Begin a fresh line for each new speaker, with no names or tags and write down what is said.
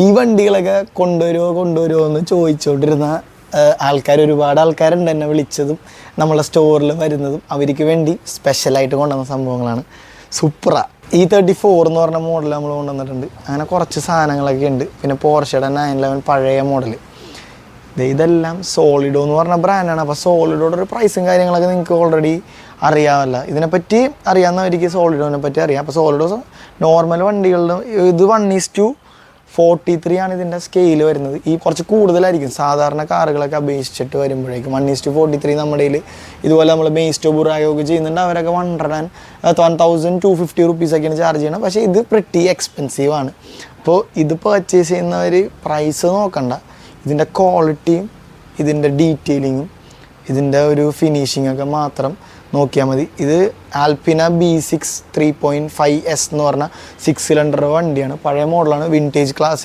ഈ വണ്ടികളൊക്കെ കൊണ്ടുവരുമോ എന്ന് ചോദിച്ചുകൊണ്ടിരുന്ന ഒരുപാട് ആൾക്കാരുണ്ട് എന്നെ വിളിച്ചതും നമ്മളെ സ്റ്റോറിൽ വരുന്നതും. അവർക്ക് വേണ്ടി സ്പെഷ്യലായിട്ട് കൊണ്ടുവന്ന സംഭവങ്ങളാണ്. സുപ്ര E34 എന്ന് പറഞ്ഞ മോഡൽ നമ്മൾ കൊണ്ടുവന്നിട്ടുണ്ട്. അങ്ങനെ കുറച്ച് സാധനങ്ങളൊക്കെ ഉണ്ട്. പിന്നെ പോർഷയുടെ 911 പഴയ മോഡൽ. ഇതെല്ലാം സോളിഡോ എന്ന് പറഞ്ഞ ബ്രാൻഡാണ്. അപ്പോൾ സോളിഡോയുടെ ഒരു പ്രൈസും കാര്യങ്ങളൊക്കെ നിങ്ങൾക്ക് ഓൾറെഡി അറിയാമല്ല. ഇതിനെപ്പറ്റി അറിയാവുന്നവർക്ക് സോളിഡോനെ പറ്റി അറിയാം. അപ്പോൾ സോളിഡോ നോർമൽ വണ്ടികളിൽ ഇത് 1:43 ആണ് ഇതിൻ്റെ സ്കെയിൽ വരുന്നത്. ഈ കുറച്ച് കൂടുതലായിരിക്കും സാധാരണ കാറുകളൊക്കെ അപേക്ഷിച്ചിട്ട് വരുമ്പോഴേക്കും. 1:43 നമ്മുടെ കയ്യിൽ ഇതുപോലെ നമ്മൾ മെയിസ്റ്റോ ബുറായൊക്കെ ചെയ്യുന്നുണ്ട്. അവരൊക്കെ 1,250 റുപ്പീസൊക്കെയാണ് ചാർജ് ചെയ്യണം. പക്ഷേ ഇത് പ്രിറ്റി എക്സ്പെൻസീവ് ആണ്. അപ്പോൾ ഇത് പർച്ചേസ് ചെയ്യുന്നവർ പ്രൈസ് നോക്കണ്ട, ഇതിൻ്റെ ക്വാളിറ്റിയും ഇതിൻ്റെ ഡീറ്റെയിലിങ്ങും ഇതിൻ്റെ ഒരു ഫിനിഷിങ്ങൊക്കെ മാത്രം നോക്കിയാൽ മതി. ഇത് ആൽപിന B6 3.5S എന്ന് പറഞ്ഞ 6 സിലിണ്ടർ വണ്ടിയാണ്. പഴയ മോഡലാണ്, വിൻറ്റേജ് ക്ലാസ്.